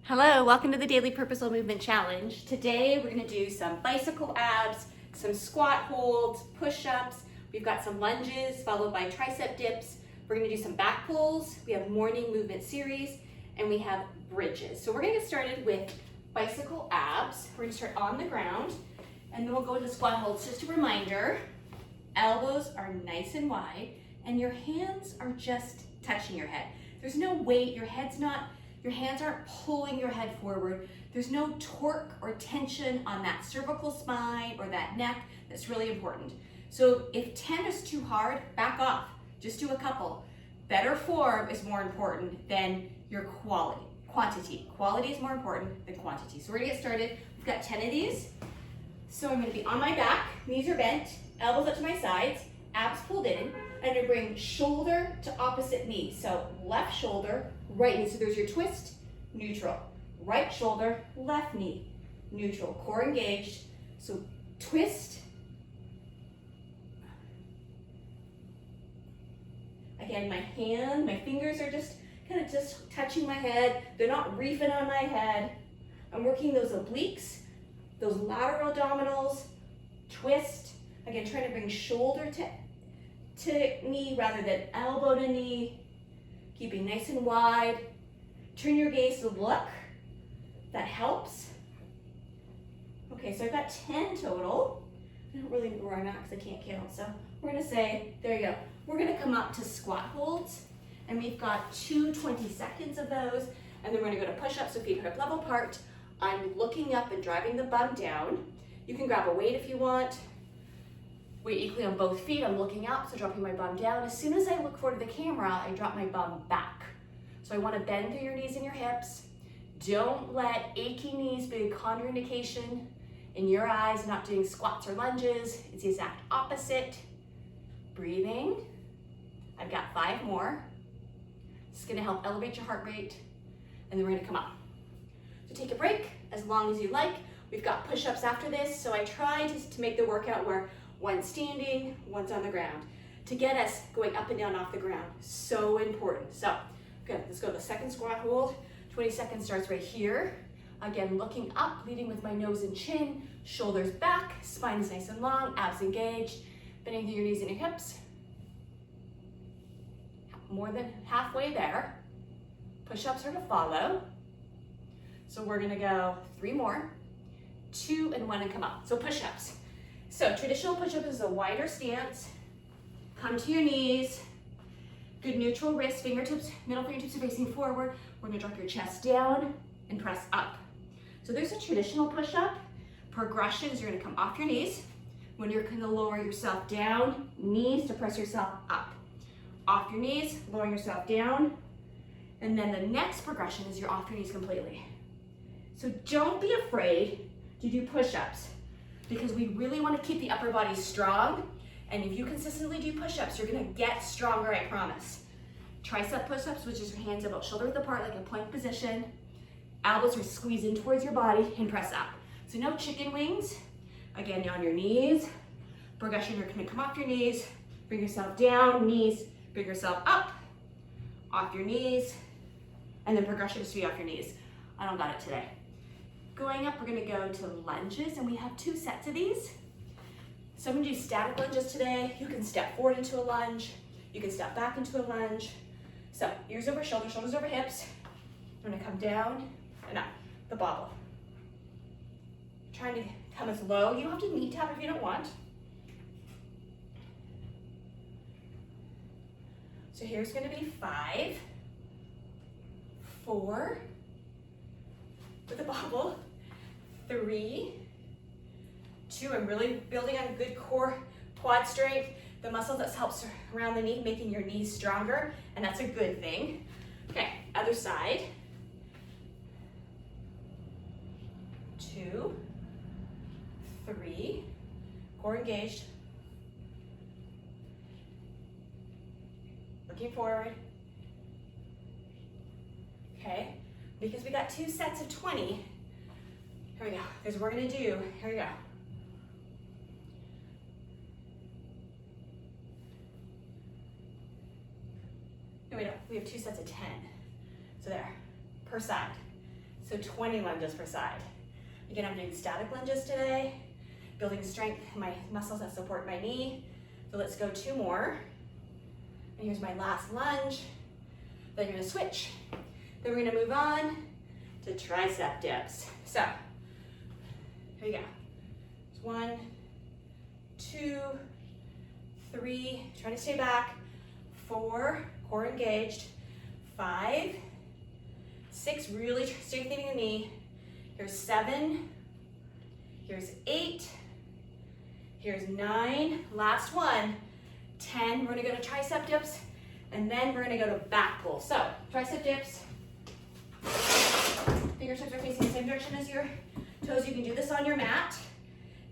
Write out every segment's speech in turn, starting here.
Hello, welcome to the Daily Purposeful Movement Challenge. Today we're going to do some bicycle abs, some squat holds, push-ups. We've got some lunges followed by tricep dips. We're going to do some back pulls. We have morning movement series and we have bridges. So we're going to get started with bicycle abs. We're going to start on the ground and then we'll go into squat holds. Just a reminder, elbows are nice and wide and your hands are just touching your head. There's no weight, your hands aren't pulling your head forward. There's no torque or tension on that cervical spine or that neck. That's really important. So if 10 is too hard, back off. Just do a couple. Better form is more important than your quantity. Quality is more important than quantity. So we're gonna get started. We've got 10 of these. So I'm gonna be on my back, knees are bent, elbows up to my sides, abs pulled in. I'm gonna bring shoulder to opposite knee. So left shoulder, right knee. So there's your twist, neutral. Right shoulder, left knee, neutral. Core engaged. So twist. Again, my fingers are just kind of just touching my head. They're not reefing on my head. I'm working those obliques, those lateral abdominals, twist. Again, trying to bring shoulder to knee rather than elbow to knee. Keeping nice and wide. Turn your gaze to look. That helps. Okay, so I've got 10 total. I don't really know where I'm at because I can't count. So we're gonna say, there you go. We're gonna come up to squat holds. And we've got 20 seconds of those. And then we're gonna go to push-ups, so feet hip level apart. I'm looking up and driving the bum down. You can grab a weight if you want. Weight equally on both feet. I'm looking up, so dropping my bum down. As soon as I look forward to the camera, I drop my bum back. So I want to bend through your knees and your hips. Don't let achy knees be a contraindication in your eyes, not doing squats or lunges. It's the exact opposite. Breathing. I've got 5 more. This is going to help elevate your heart rate. And then we're going to come up. So take a break as long as you like. We've got push-ups after this, so I try to make the workout where one's standing, one's on the ground, to get us going up and down off the ground. So important. So, good, let's go to the second squat hold. 20 seconds starts right here. Again, looking up, leading with my nose and chin, shoulders back, spine is nice and long, abs engaged, bending through your knees and your hips. More than halfway there. Push-ups are to follow. So we're gonna go 3 more, 2 and 1 and come up. So push-ups. So traditional push-up is a wider stance. Come to your knees. Good neutral wrist, fingertips, middle fingertips are facing forward. We're gonna drop your chest down and press up. So there's a traditional push-up. Progression is you're gonna come off your knees. When you're gonna lower yourself down, knees to press yourself up. Off your knees, lowering yourself down. And then the next progression is you're off your knees completely. So don't be afraid to do push-ups, because we really want to keep the upper body strong. And if you consistently do push-ups, you're gonna get stronger, I promise. Tricep push-ups, which is your hands about shoulder width apart, like a plank position. Elbows are squeezed in towards your body and press up. So no chicken wings. Again, you're on your knees. Progression, you're gonna come off your knees, bring yourself down, knees, bring yourself up, off your knees, and then progression is to be off your knees. I don't got it today. Going up, we're gonna go to lunges, and we have 2 sets of these. So I'm gonna do static lunges today. You can step forward into a lunge. You can step back into a lunge. So ears over shoulders, shoulders over hips. I'm gonna come down and up, the bobble. Trying to come as low. You don't have to knee tap if you don't want. So here's gonna be 5, 4, with a bobble, 3, 2, I'm really building on good core quad strength, the muscle that helps around the knee, making your knees stronger, and that's a good thing. Okay, other side. 2, 3, core engaged. Looking forward. Okay, because we got 2 sets of 20. Here we go, here's what we're gonna do, here we go. No, we don't, we have 2 sets of 10. So there, per side. So 20 lunges per side. Again, I'm doing static lunges today, building strength in my muscles that support my knee. So let's go 2 more. And here's my last lunge. Then you're gonna switch. Then we're gonna move on to tricep dips. So, here you go. It's 1, 2, 3, trying to stay back. 4, core engaged. 5, 6, really strengthening the knee. Here's 7, here's 8, here's 9, last one. 10, we're gonna go to tricep dips, and then we're gonna go to back pulls. So, tricep dips, fingertips are facing the same direction as your toes. You can do this on your mat.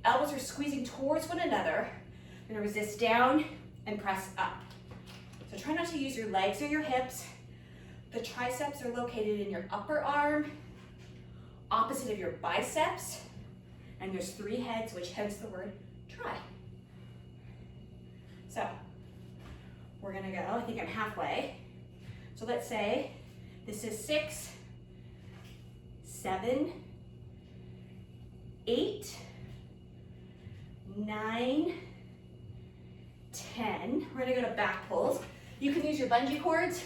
Elbows are squeezing towards one another. You're gonna resist down and press up. So try not to use your legs or your hips. The triceps are located in your upper arm, opposite of your biceps, and there's 3 heads, which hence the word tri. So we're gonna go, I think I'm halfway. So let's say this is 6, 7, 8, 9, 10. We're gonna go to back pulls. You can use your bungee cords.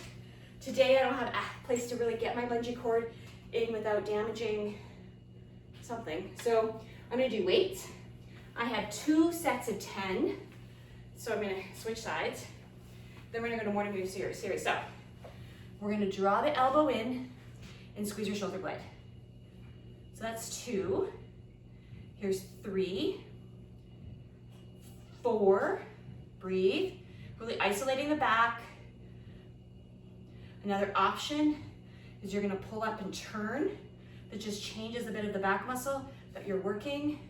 Today I don't have a place to really get my bungee cord in without damaging something. So I'm gonna do weights. I have 2 sets of 10. So I'm gonna switch sides. Then we're gonna go to morning move series. So we're gonna draw the elbow in and squeeze your shoulder blade. So that's 2. Here's 3, 4, breathe. Really isolating the back. Another option is you're gonna pull up and turn. That just changes a bit of the back muscle that you're working.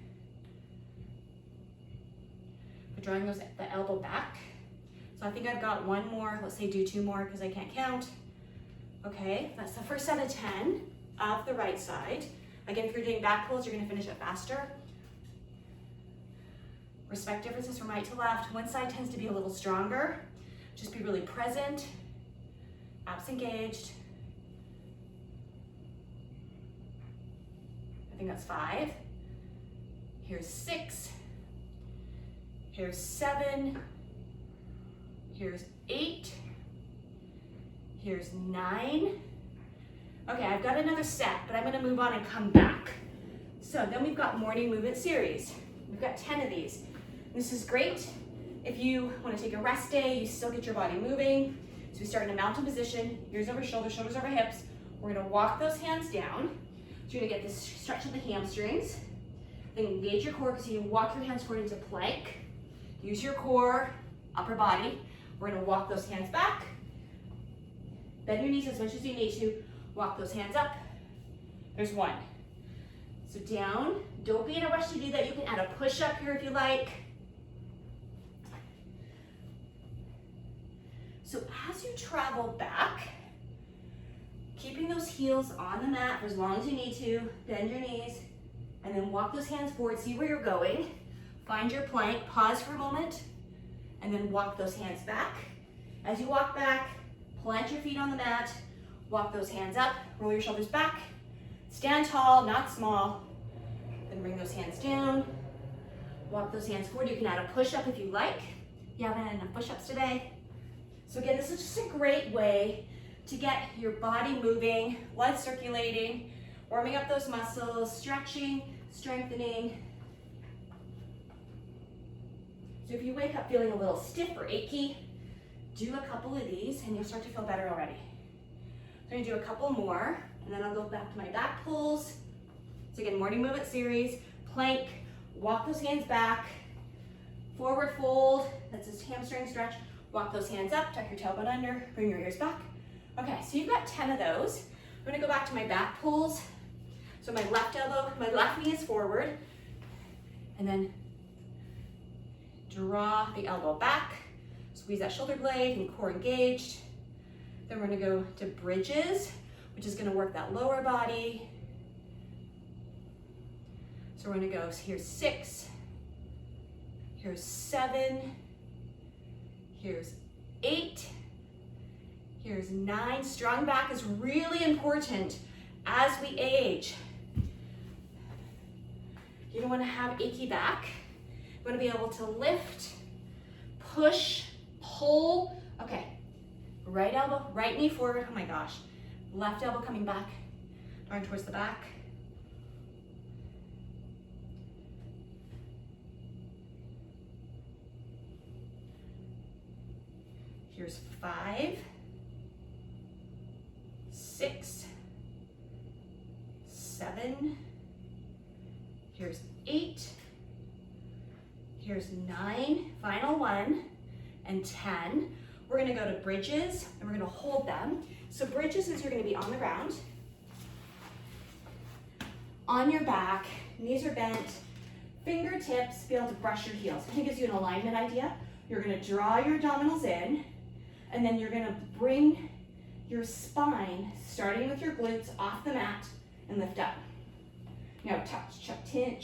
We're drawing the elbow back. So I think I've got 1 more. Let's say do 2 more because I can't count. Okay, that's the first set of 10 of the right side. Again, if you're doing back pulls, you're gonna finish it faster. Respect differences from right to left. One side tends to be a little stronger. Just be really present. Abs engaged. I think that's 5. Here's 6. Here's 7. Here's 8. Here's 9. Okay, I've got another set, but I'm gonna move on and come back. So then we've got morning movement series. We've got 10 of these. This is great if you want to take a rest day, you still get your body moving. So we start in a mountain position, ears over shoulders, shoulders over hips. We're gonna walk those hands down. So you're gonna get this stretch of the hamstrings. Then engage your core, so you walk your hands forward into plank. Use your core, upper body. We're gonna walk those hands back. Bend your knees as much as you need to. Walk those hands up. There's 1. So down, don't be in a rush to do that. You can add a push up here if you like. So as you travel back, keeping those heels on the mat for as long as you need to, bend your knees, and then walk those hands forward, see where you're going. Find your plank, pause for a moment, and then walk those hands back. As you walk back, plant your feet on the mat, walk those hands up, roll your shoulders back, stand tall, not small, then bring those hands down, walk those hands forward. You can add a push-up if you like. You haven't had enough push-ups today. So again, this is just a great way to get your body moving, blood circulating, warming up those muscles, stretching, strengthening. So if you wake up feeling a little stiff or achy, do a couple of these and you'll start to feel better already. So I'm gonna do a couple more, and then I'll go back to my back pulls. So again, morning movement series, plank, walk those hands back, forward fold, that's this hamstring stretch. Walk those hands up, tuck your tailbone under, bring your ears back. Okay, so you've got 10 of those. I'm gonna go back to my back pulls. So my left elbow, my left knee is forward, and then draw the elbow back, squeeze that shoulder blade and core engaged. Then we're gonna go to bridges, which is gonna work that lower body. So we're gonna go, here's 6, here's 7, here's 8, here's 9. Strong back is really important as we age, you don't want to have achy back. You want to be able to lift, push, pull. Okay, right elbow, right knee forward. Oh my gosh. Left elbow coming back, arm towards the back. Here's 5, 6, 7, here's 8, here's 9, final one, and 10. We're gonna go to bridges, and we're gonna hold them. So bridges is you're gonna be on the ground, on your back, knees are bent, fingertips, be able to brush your heels. I think it gives you an alignment idea. You're gonna draw your abdominals in, and then you're gonna bring your spine, starting with your glutes, off the mat and lift up. Now touch, chin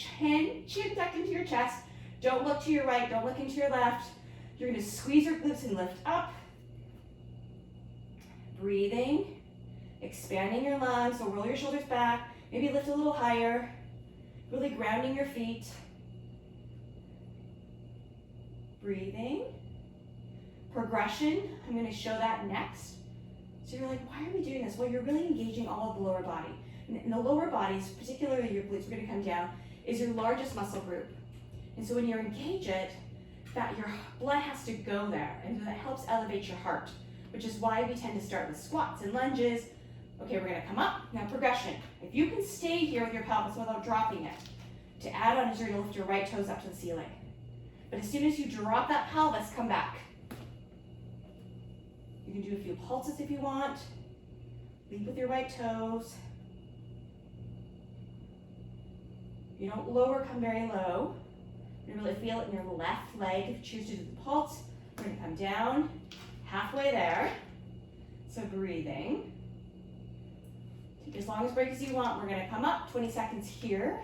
tucked into your chest. Don't look to your right, don't look into your left. You're gonna squeeze your glutes and lift up. Breathing, expanding your lungs, so roll your shoulders back, maybe lift a little higher, really grounding your feet. Breathing. Progression, I'm going to show that next. So you're like, why are we doing this? Well, you're really engaging all of the lower body. And the lower bodies, particularly your glutes, are going to come down, is your largest muscle group. And so when you engage it, that your blood has to go there, and that helps elevate your heart, which is why we tend to start with squats and lunges. Okay, we're going to come up. Now progression. If you can stay here with your pelvis without dropping it, to add on is you're going to lift your right toes up to the ceiling. But as soon as you drop that pelvis, come back. You can do a few pulses if you want. Lead with your right toes. If you don't lower, come very low. You really feel it in your left leg. If you choose to do the pulse, we're going to come down halfway there. So breathing. Take as long as break as you want. We're going to come up 20 seconds here.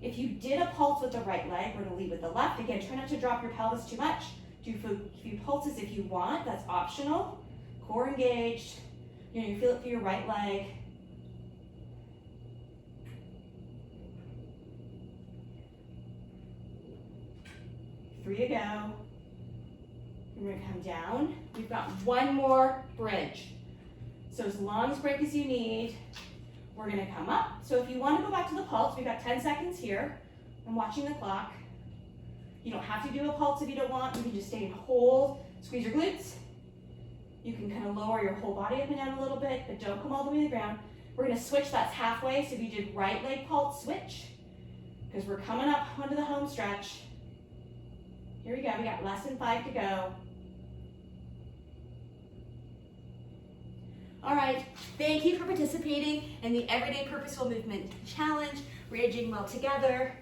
If you did a pulse with the right leg, we're going to lead with the left. Again, try not to drop your pelvis too much. Do a few pulses if you want. That's optional. Core engaged. You feel it through your right leg. Three to go. And we're going to come down. We've got one more bridge. So as long as break as you need. We're going to come up. So if you want to go back to the pulse, we've got 10 seconds here. I'm watching the clock. You don't have to do a pulse if you don't want. You can just stay and hold. Squeeze your glutes. You can kind of lower your whole body up and down a little bit, but don't come all the way to the ground. We're going to switch. That's halfway. So if you did right leg pulse, switch. Because we're coming up onto the home stretch. Here we go. We got less than 5 to go. All right, thank you for participating in the Everyday Purposeful Movement Challenge. We're aging well together.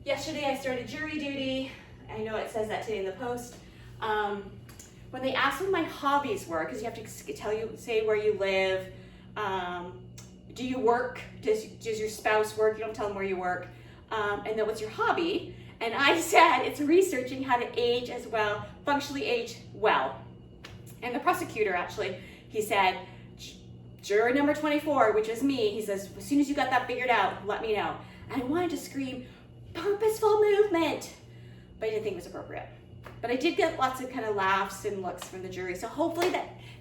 Yesterday I started jury duty. I know it says that today in the post. When they asked what my hobbies were, because you have to say where you live, do you work? Does your spouse work? You don't tell them where you work. And then what's your hobby? And I said it's researching how to age as well, functionally age well. And the prosecutor actually, he said, juror number 24, which is me, he says, as soon as you got that figured out, let me know. And I wanted to scream, purposeful movement, but I didn't think it was appropriate. But I did get lots of kind of laughs and looks from the jury. So hopefully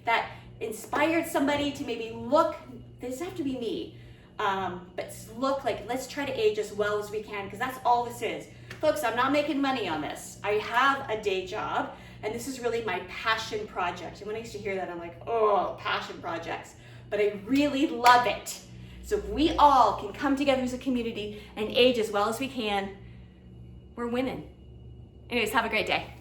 that inspired somebody to maybe look, this doesn't have to be me, but look like, let's try to age as well as we can, because that's all this is. Folks, I'm not making money on this. I have a day job, and this is really my passion project. And when I used to hear that, I'm like, oh, passion projects. But I really love it. So if we all can come together as a community and age as well as we can, we're winning. Anyways, have a great day.